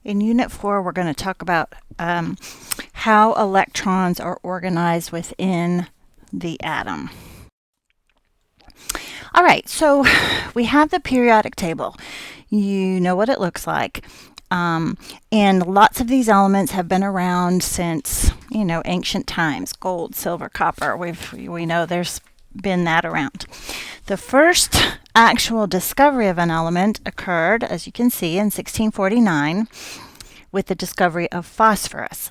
In Unit 4, we're going to talk about how electrons are organized within the atom. All right, so we have the periodic table. You know what it looks like. And lots of these elements have been around since, ancient times. Gold, silver, copper. We know there's been that around. The first actual discovery of an element occurred, as you can see, in 1649 with the discovery of phosphorus.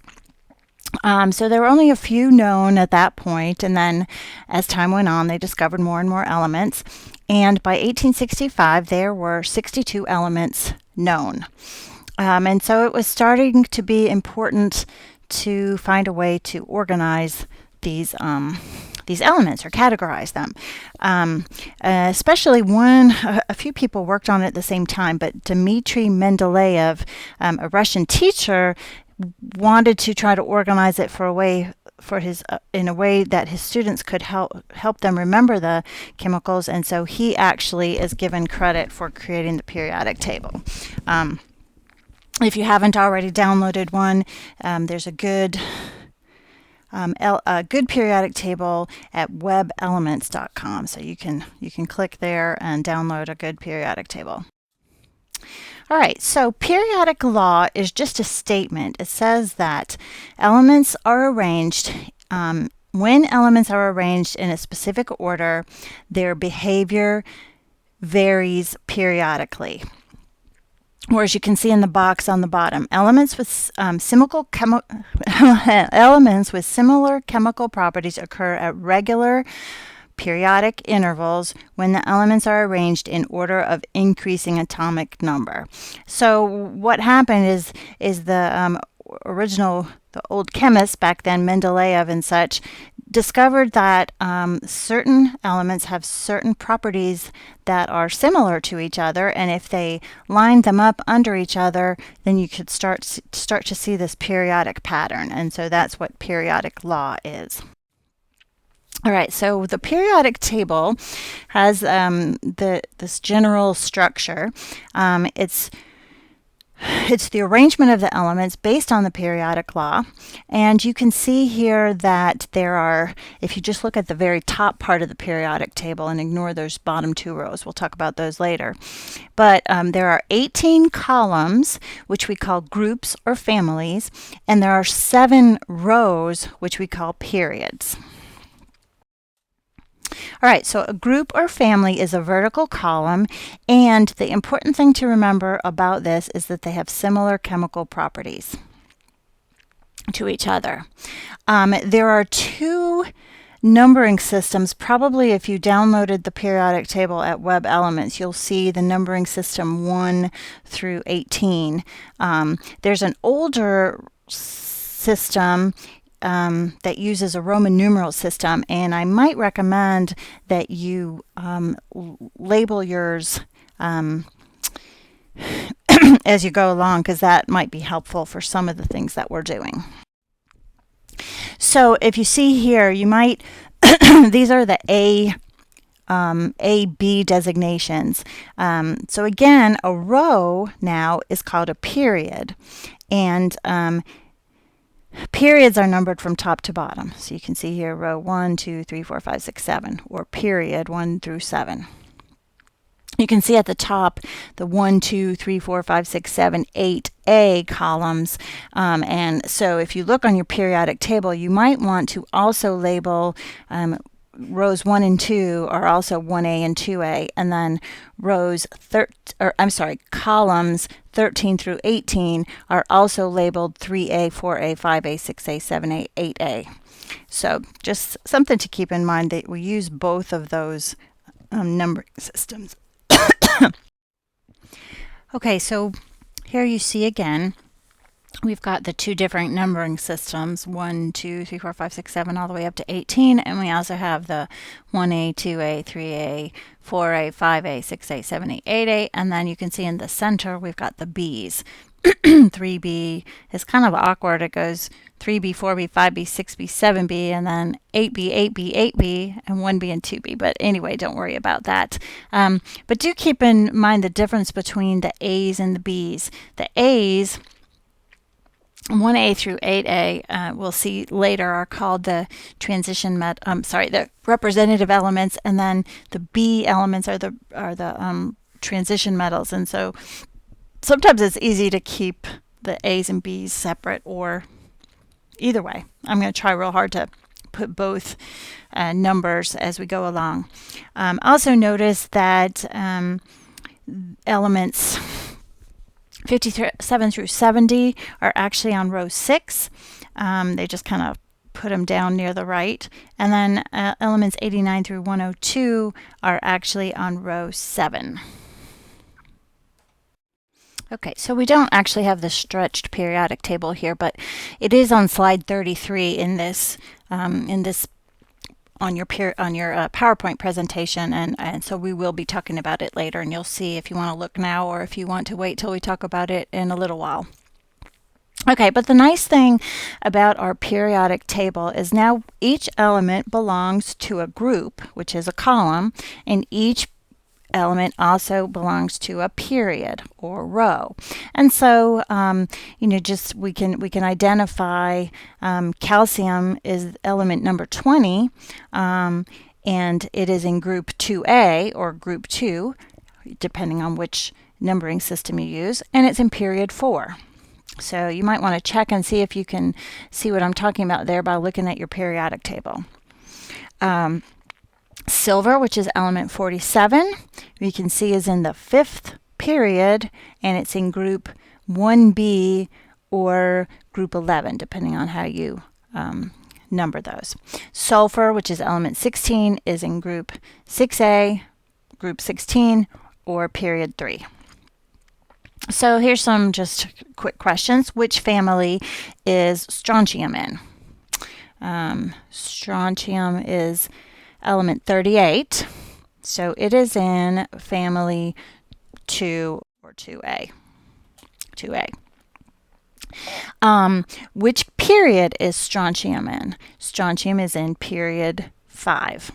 So there were only a few known at that point, and then as time went on, they discovered more and more elements. And by 1865, there were 62 elements known. And so it was starting to be important to find a way to organize these elements or categorize them. Especially a few people worked on it at the same time, but Dmitry Mendeleev, a Russian teacher, wanted to try to organize it in a way that his students could help them remember the chemicals, and so he actually is given credit for creating the periodic table. If you haven't already downloaded one, there's a good periodic table at webelements.com. So you can click there and download a good periodic table. All right, so periodic law is just a statement. It says that elements are arranged, when elements are arranged in a specific order, their behavior varies periodically. Or as you can see in the box on the bottom, elements with similar chemical properties occur at regular periodic intervals when the elements are arranged in order of increasing atomic number. So what happened is the old chemists back then, Mendeleev and such, discovered that certain elements have certain properties that are similar to each other, and if they lined them up under each other, then you could start to see this periodic pattern, and so that's what periodic law is. All right, so the periodic table has this general structure. It's the arrangement of the elements based on the periodic law, and you can see here that there are, if you just look at the very top part of the periodic table and ignore those bottom two rows, we'll talk about those later, but there are 18 columns, which we call groups or families, and there are 7 rows, which we call periods. All right, so a group or family is a vertical column, and the important thing to remember about this is that they have similar chemical properties to each other. There are 2 numbering systems. Probably if you downloaded the periodic table at Web Elements, you'll see the numbering system 1 through 18. There's an older system that uses a Roman numeral system, and I might recommend that you label yours as you go along, because that might be helpful for some of the things that we're doing. So if you see here, you might these are the A, B designations. So again, a row now is called a period, and periods are numbered from top to bottom. So you can see here row 1, 2, 3, 4, 5, 6, 7, or period 1 through 7. You can see at the top the 1, 2, 3, 4, 5, 6, 7, 8A columns. And so if you look on your periodic table, you might want to also label rows 1 and 2 are also 1A and 2A, and then columns 13 through 18 are also labeled 3A, 4A, 5A, 6A, 7A, 8A. So just something to keep in mind that we use both of those numbering systems. Okay, so here you see again, we've got the 2 different numbering systems, 1, 2, 3, 4, 5, 6, 7, all the way up to 18, and we also have the 1A, 2A, 3A, 4A, 5A, 6A, 7A, 8A, and then you can see in the center we've got the B's. 3B is kind of awkward. It goes 3B, 4B, 5B, 6B, 7B, and then 8B, 8B, 8B, and 1B and 2B. But anyway, don't worry about that. But do keep in mind the difference between the A's and the B's. The A's 1A through 8A, we'll see later, are called the the representative elements, and then the B elements are the transition metals. And so sometimes it's easy to keep the A's and B's separate, or either way. I'm going to try real hard to put both numbers as we go along. Also notice that elements 57 through 70 are actually on row 6. They just kind of put them down near the right. And then elements 89 through 102 are actually on row 7. Okay, so we don't actually have the stretched periodic table here, but it is on slide 33 in this on your PowerPoint presentation, and so we will be talking about it later, and you'll see if you want to look now or if you want to wait till we talk about it in a little while. Okay, but the nice thing about our periodic table is now each element belongs to a group, which is a column, and each element also belongs to a period or row. And so just we can identify calcium is element number 20, and it is in group 2A or group 2, depending on which numbering system you use, and it's in period 4. So you might want to check and see if you can see what I'm talking about there by looking at your periodic table. Silver, which is element 47, we can see is in the 5th period, and it's in group 1B or group 11, depending on how you number those. Sulfur, which is element 16, is in group 6A, group 16, or period 3. So here's some just quick questions. Which family is strontium in? Strontium is element 38, so it is in family 2 or 2A. 2A. Which period is strontium in? Strontium is in period 5.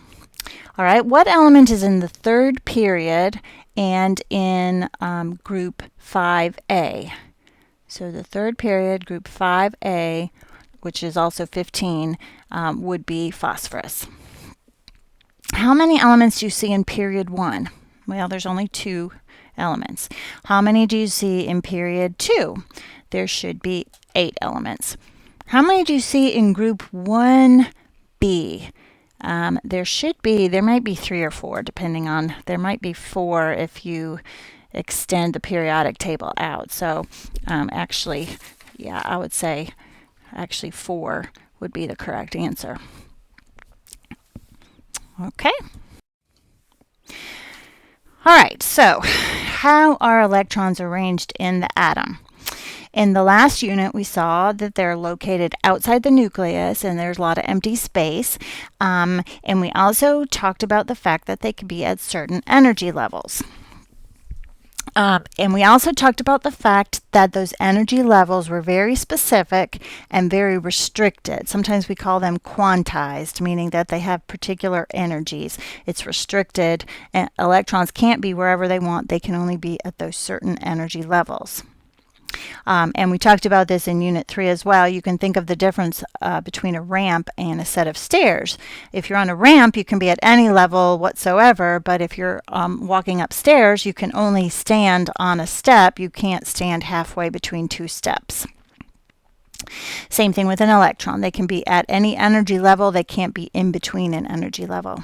All right, what element is in the 3rd period and in group 5A? So the 3rd period, group 5A, which is also 15, would be phosphorus. How many elements do you see in period 1? Well, there's only 2 elements. How many do you see in period 2? There should be 8 elements. How many do you see in group 1B? There might be 3 or 4, depending on, there might be 4 if you extend the periodic table out. So actually, yeah, I would say actually 4 would be the correct answer. Okay. All right, so how are electrons arranged in the atom? In the last unit, we saw that they're located outside the nucleus and there's a lot of empty space. And we also talked about the fact that they could be at certain energy levels. And we also talked about the fact that those energy levels were very specific and very restricted. Sometimes we call them quantized, meaning that they have particular energies. It's restricted, and electrons can't be wherever they want. They can only be at those certain energy levels. And we talked about this in Unit 3 as well. You can think of the difference between a ramp and a set of stairs. If you're on a ramp, you can be at any level whatsoever, but if you're walking upstairs, you can only stand on a step. You can't stand halfway between 2 steps. Same thing with an electron. They can be at any energy level. They can't be in between an energy level.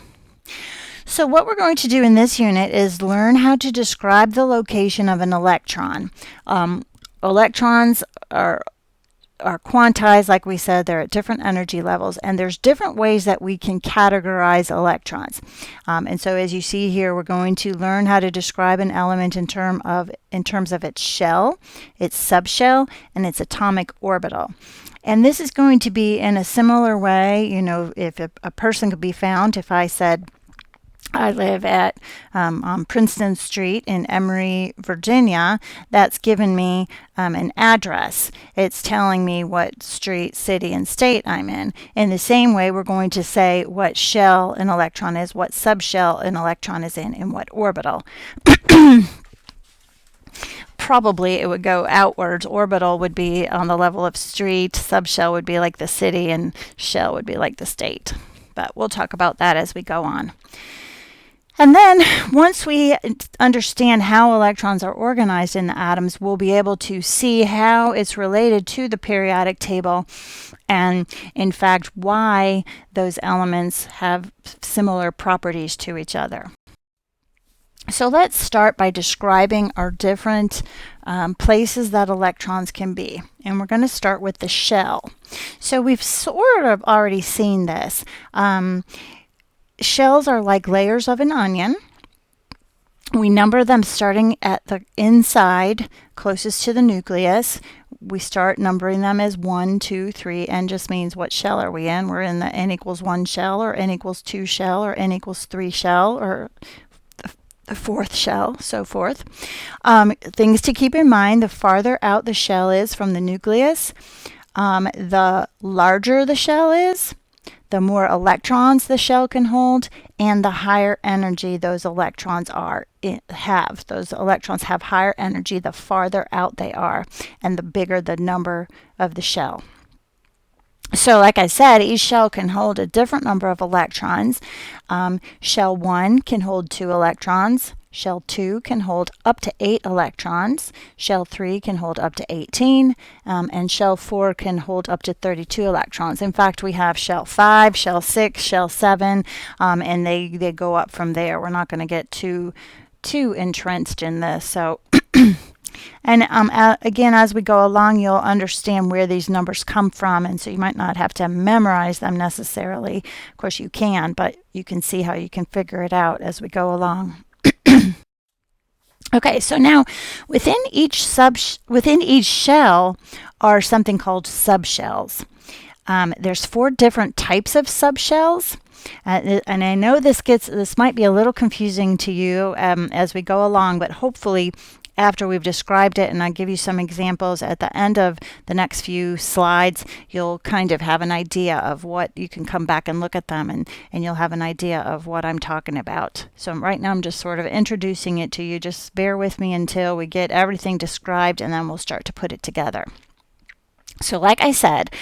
So what we're going to do in this unit is learn how to describe the location of an electron. Electrons are quantized, like we said. They're at different energy levels, and there's different ways that we can categorize electrons. And so as you see here, we're going to learn how to describe an element in terms of its shell, its subshell, and its atomic orbital. And this is going to be in a similar way, if a person could be found, if I said, I live at on Princeton Street in Emory, Virginia. That's given me an address. It's telling me what street, city, and state I'm in. In the same way, we're going to say what shell an electron is, what subshell an electron is in, and what orbital. probably it would go outwards. Orbital would be on the level of street, subshell would be like the city, and shell would be like the state. But we'll talk about that as we go on. And then once we understand how electrons are organized in the atoms, we'll be able to see how it's related to the periodic table and, in fact, why those elements have similar properties to each other. So let's start by describing our different places that electrons can be. And we're going to start with the shell. So we've sort of already seen this. Shells are like layers of an onion. We number them starting at the inside, closest to the nucleus. We start numbering them as 1, 2, 3. N just means what shell are we in. We're in the n equals 1 shell, or n equals 2 shell, or n equals 3 shell, or the fourth shell, so forth. Things to keep in mind: the farther out the shell is from the nucleus, the larger the shell is, the more electrons the shell can hold, and the higher energy those electrons have. Those electrons have higher energy the farther out they are, and the bigger the number of the shell. So like I said, each shell can hold a different number of electrons. Shell 1 can hold 2 electrons. Shell 2 can hold up to 8 electrons. Shell 3 can hold up to 18. And Shell 4 can hold up to 32 electrons. In fact, we have Shell 5, Shell 6, Shell 7, and they go up from there. We're not going to get too entrenched in this. So and again, as we go along, you'll understand where these numbers come from, and so you might not have to memorize them necessarily. Of course, you can, but you can see how you can figure it out as we go along. Okay, so now within each shell are something called subshells. There's 4 different types of subshells. And I know this might be a little confusing to you as we go along, but hopefully after we've described it and I give you some examples at the end of the next few slides, you'll kind of have an idea of what you can come back and look at them, and you'll have an idea of what I'm talking about. So right now I'm just sort of introducing it to you. Just bear with me until we get everything described, and then we'll start to put it together. So like I said,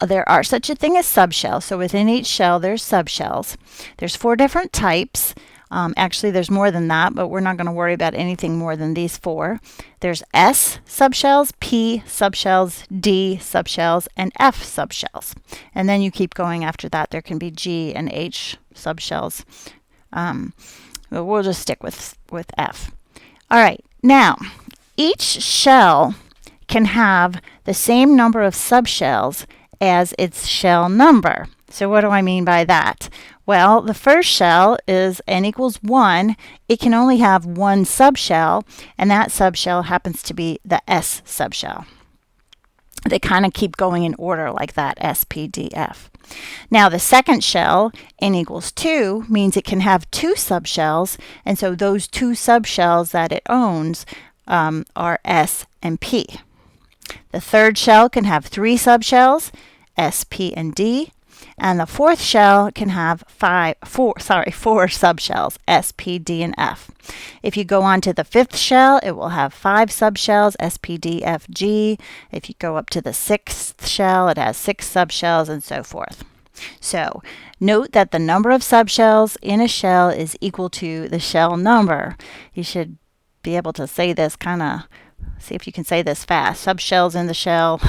there are such a thing as subshells. So within each shell there's subshells. There's 4 different types. Actually, there's more than that, but we're not going to worry about anything more than these 4. There's S subshells, P subshells, D subshells, and F subshells. And then you keep going after that. There can be G and H subshells. But we'll just stick with F. All right. Now, each shell can have the same number of subshells as its shell number. So what do I mean by that? Well, the first shell is n equals 1. It can only have one subshell, and that subshell happens to be the S subshell. They kind of keep going in order like that, S, P, D, F. Now, the second shell, n equals 2, means it can have 2 subshells, and so those 2 subshells that it owns are S and P. The third shell can have 3 subshells, S, P, and D. And the fourth shell can have 4 subshells, S, P, D, and F. If you go on to the 5th shell, it will have 5 subshells, S, P, D, F, G. If you go up to the 6th shell, it has 6 subshells, and so forth. So note that the number of subshells in a shell is equal to the shell number. You should be able to say this see if you can say this fast. Subshells in the shell.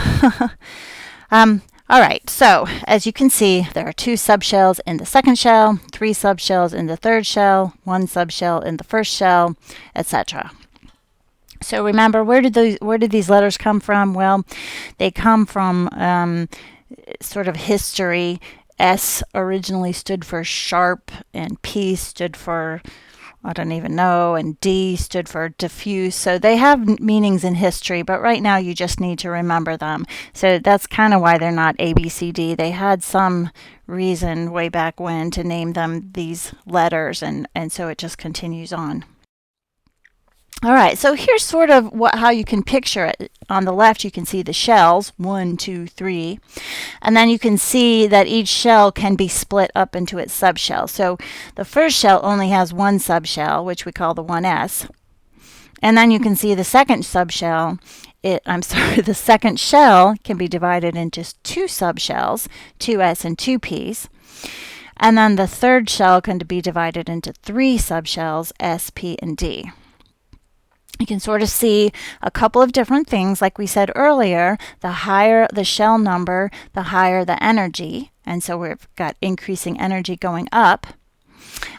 All right, so as you can see, there are 2 subshells in the second shell, 3 subshells in the third shell, 1 subshell in the first shell, etc. So remember, where did these letters come from? Well, they come from sort of history. S originally stood for sharp, and P stood for I don't even know, and D stood for diffuse. So they have meanings in history, but right now you just need to remember them. So that's kind of why they're not A, B, C, D. They had some reason way back when to name them these letters, and so it just continues on. All right, so here's sort of how you can picture it. On the left, you can see the shells, 1, 2, 3. And then you can see that each shell can be split up into its subshells. So the first shell only has one subshell, which we call the 1s. And then you can see the second subshell, the second shell can be divided into two subshells, 2s and 2p's. And then the third shell can be divided into three subshells, S, P, and D. You can sort of see a couple of different things. Like we said earlier, the higher the shell number, the higher the energy. And so we've got increasing energy going up.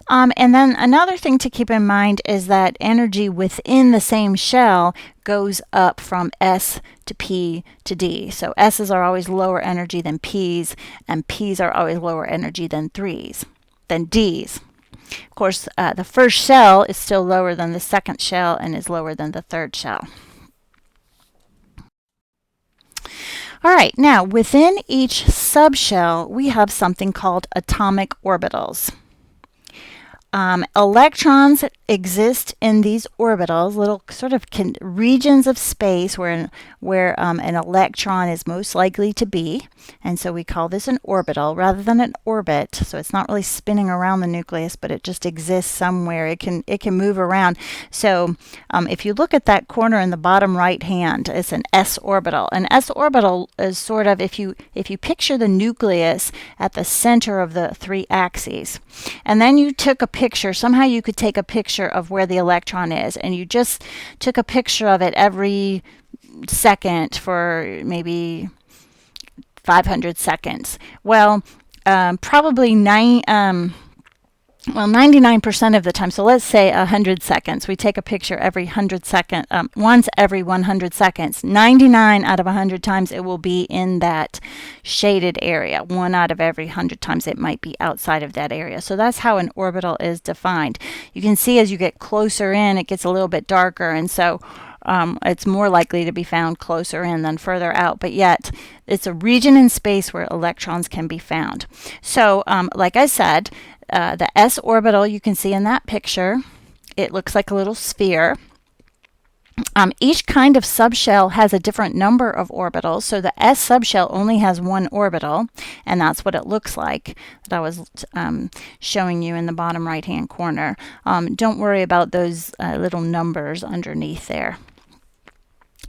And then another thing to keep in mind is that energy within the same shell goes up from S to P to D. So S's are always lower energy than P's, and P's are always lower energy than D's. Of course, the first shell is still lower than the second shell and is lower than the third shell. All right, now within each subshell, we have something called atomic orbitals. Electrons exist in these orbitals, little sort of regions of space where an electron is most likely to be. And so we call this an orbital rather than an orbit. So it's not really spinning around the nucleus, but it just exists somewhere. It can move around. So if you look at that corner in the bottom right hand, it's an s orbital. An s orbital is sort of, if you picture the nucleus at the center of the three axes, and then you took a picture, somehow you could take a picture of where the electron is, and you just took a picture of it every second for maybe 500 seconds. Well, probably 99% of the time, so let's say 100 seconds. We take a picture every 100 seconds, once every 100 seconds. 99 out of 100 times it will be in that shaded area. 1 out of every 100 times it might be outside of that area. So that's how an orbital is defined. You can see as you get closer in, it gets a little bit darker, and so it's more likely to be found closer in than further out, but yet it's a region in space where electrons can be found. So like I said, the s orbital you can see in that picture, it looks like a little sphere. Each kind of subshell has a different number of orbitals. So the s subshell only has one orbital, and that's what it looks like that I was showing you in the bottom right hand corner. Don't worry about those little numbers underneath there.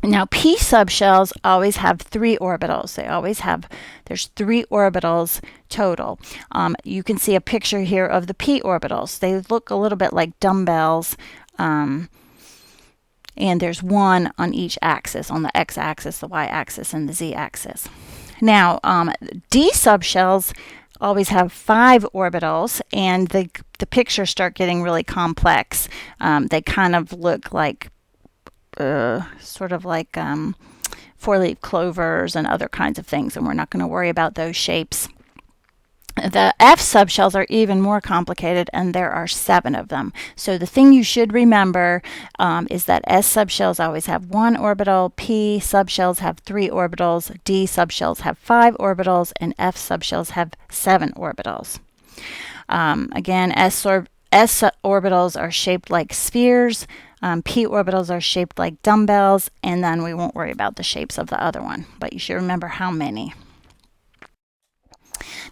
Now, p subshells always have three orbitals. There's three orbitals total. You can see a picture here of the p orbitals. They look a little bit like dumbbells, and there's one on each axis, on the x-axis, the y-axis, and the z-axis. Now, d subshells always have 5 orbitals, and the pictures start getting really complex. They kind of look like sort of like four-leaf clovers and other kinds of things, and we're not going to worry about those shapes. The F subshells are even more complicated, and there are 7 of them. So the thing you should remember is that S subshells always have 1 orbital, P subshells have 3 orbitals, D subshells have 5 orbitals, and F subshells have 7 orbitals. Again, S orbitals are shaped like spheres, P orbitals are shaped like dumbbells, and then we won't worry about the shapes of the other one, but you should remember how many.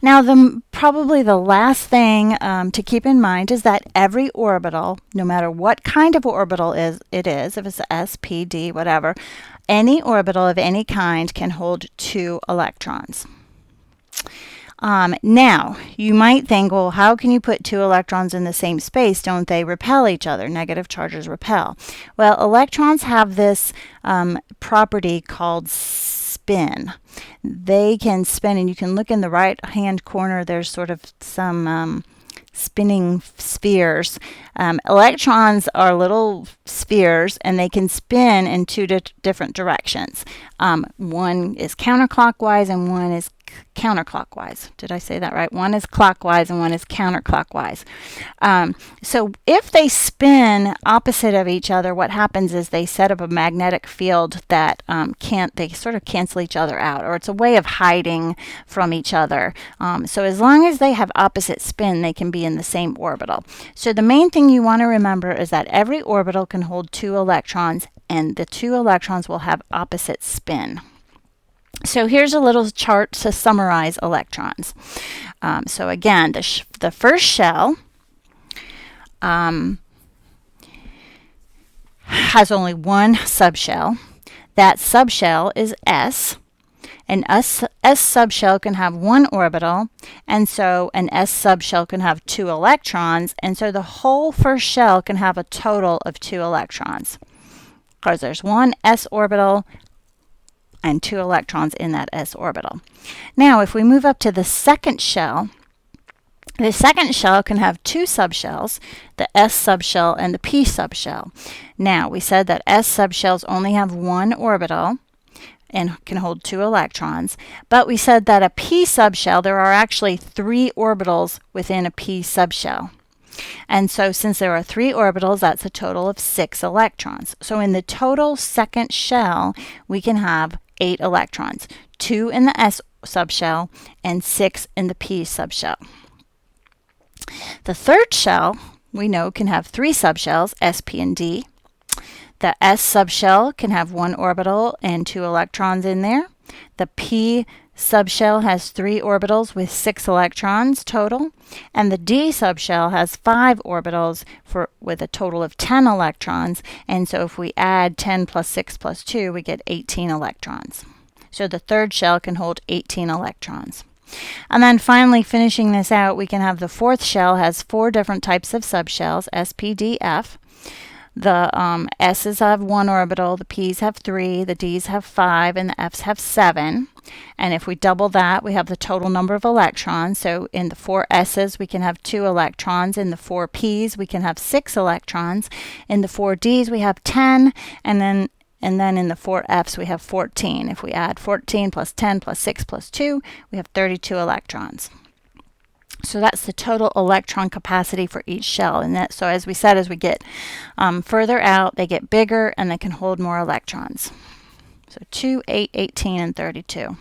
Now, probably the last thing to keep in mind is that every orbital, no matter what kind of orbital it is, if it's S, P, D, whatever, any orbital of any kind can hold 2 electrons. Now, you might think, well, how can you put 2 electrons in the same space? Don't they repel each other? Negative charges repel. Well, electrons have this property called spin. They can spin, and you can look in the right-hand corner. There's sort of some spinning spheres. Electrons are little spheres, and they can spin in 2 different directions. One is counterclockwise, and one is counterclockwise. Did I say that right? One is clockwise and one is counterclockwise. So if they spin opposite of each other, what happens is they set up a magnetic field that they sort of cancel each other out, or it's a way of hiding from each other. So as long as they have opposite spin, they can be in the same orbital. So the main thing you want to remember is that every orbital can hold 2 electrons, and the 2 electrons will have opposite spin. So here's a little chart to summarize electrons. So again, the first shell has only one subshell. That subshell is S. An S subshell can have one orbital, and so an S subshell can have 2 electrons, and so the whole first shell can have a total of 2 electrons, because there's one S orbital and 2 electrons in that S orbital. Now, if we move up to the second shell can have 2 subshells, the S subshell and the P subshell. Now, we said that S subshells only have one orbital and can hold 2 electrons, but we said that a P subshell, there are actually 3 orbitals within a P subshell. And so since there are 3 orbitals, that's a total of 6 electrons. So in the total second shell, we can have 8 electrons, 2 in the S subshell and 6 in the P subshell. The third shell, we know, can have 3 subshells, S, P, and D. The S subshell can have 1 orbital and 2 electrons in there. The P subshell has 3 orbitals with 6 electrons total. And the D subshell has 5 orbitals with a total of 10 electrons. And so if we add 10 plus 6 plus 2, we get 18 electrons. So the third shell can hold 18 electrons. And then finally, finishing this out, we can have the fourth shell has 4 different types of subshells, S, P, D, F. The S's have 1 orbital, the P's have 3, the D's have 5, and the F's have 7. And if we double that, we have the total number of electrons. So in the 4 S's, we can have 2 electrons. In the 4 P's, we can have 6 electrons. In the 4 D's, we have 10. And then in the 4 F's, we have 14. If we add 14 plus 10 plus 6 plus 2, we have 32 electrons. So that's the total electron capacity for each shell. And so as we said, as we get further out, they get bigger and they can hold more electrons. So 2, 8, 18, and 32.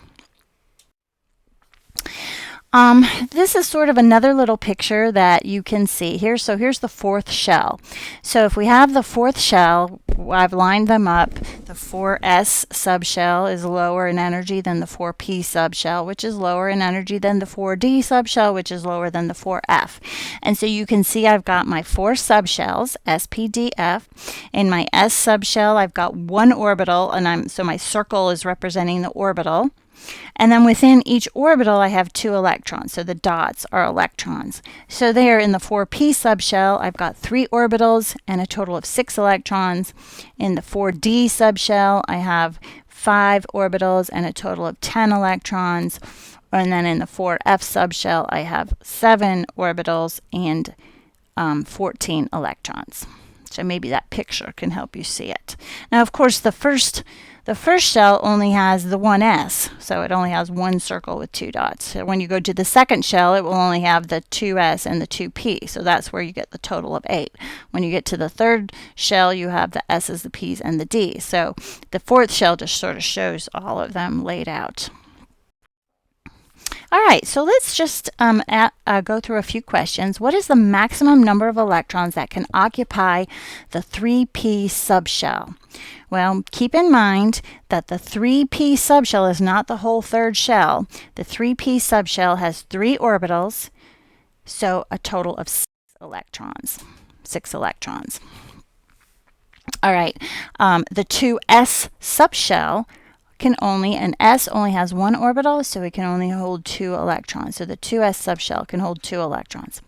This is sort of another little picture that you can see here. So here's the fourth shell. So if we have the fourth shell, I've lined them up. The 4S subshell is lower in energy than the 4P subshell, which is lower in energy than the 4D subshell, which is lower than the 4F. And so you can see I've got my 4 subshells, S, P, D, F. In my S subshell, I've got 1 orbital, and so my circle is representing the orbital. And then within each orbital, I have 2 electrons. So the dots are electrons. So there in the 4p subshell, I've got 3 orbitals and a total of 6 electrons. In the 4d subshell, I have 5 orbitals and a total of 10 electrons. And then in the 4f subshell, I have 7 orbitals and 14 electrons. So maybe that picture can help you see it. Now, of course, the first shell only has the 1s, so it only has 1 circle with 2 dots. So when you go to the second shell, it will only have the 2s and the 2p, so that's where you get the total of 8. When you get to the third shell, you have the s's, the p's, and the d's. So the fourth shell just sort of shows all of them laid out. All right, so let's just go through a few questions. What is the maximum number of electrons that can occupy the 3p subshell? Well, keep in mind that the 3p subshell is not the whole third shell. The 3p subshell has 3 orbitals, so a total of 6 electrons. 6 electrons. All right, the 2s subshell an S only has 1 orbital, so it can only hold 2 electrons. So the 2s subshell can hold 2 electrons.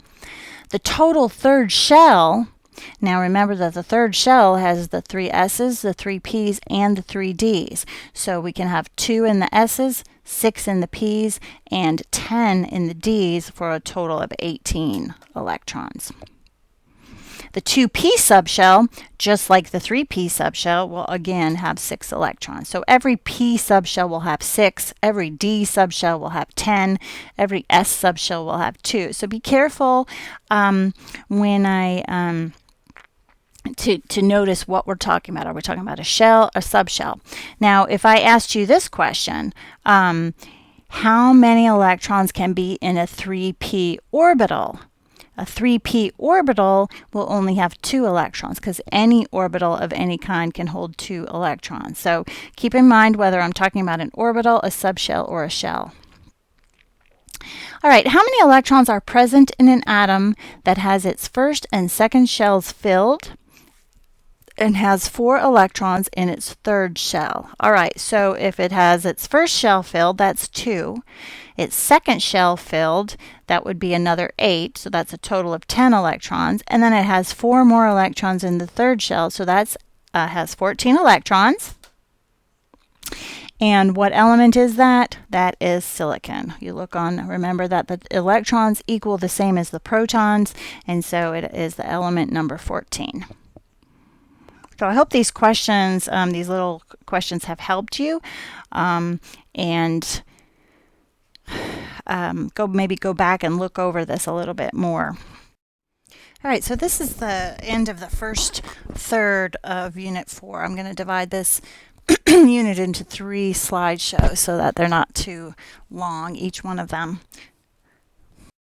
The total third shell, now remember that the third shell has the 3 S's, the 3 P's, and the 3 D's. So we can have 2 in the S's, 6 in the P's, and 10 in the D's for a total of 18 electrons. The 2p subshell, just like the 3p subshell, will again have 6 electrons. So every p subshell will have 6, every d subshell will have 10, every s subshell will have 2. So be careful when to notice what we're talking about. Are we talking about a shell or subshell? Now, if I asked you this question, how many electrons can be in a 3p orbital? A 3p orbital will only have 2 electrons because any orbital of any kind can hold 2 electrons. So keep in mind whether I'm talking about an orbital, a subshell, or a shell. All right, how many electrons are present in an atom that has its first and second shells filled and has 4 electrons in its third shell. All right, so if it has its first shell filled, that's 2. Its second shell filled, that would be another 8, so that's a total of 10 electrons. And then it has 4 more electrons in the third shell, so that's has 14 electrons. And what element is that? That is silicon. You look on, remember that the electrons equal the same as the protons, and so it is the element number 14. So I hope these questions, these little questions have helped you, and maybe go back and look over this a little bit more. All right, so this is the end of the first third of Unit 4. I'm going to divide this unit into 3 slideshows so that they're not too long, each one of them.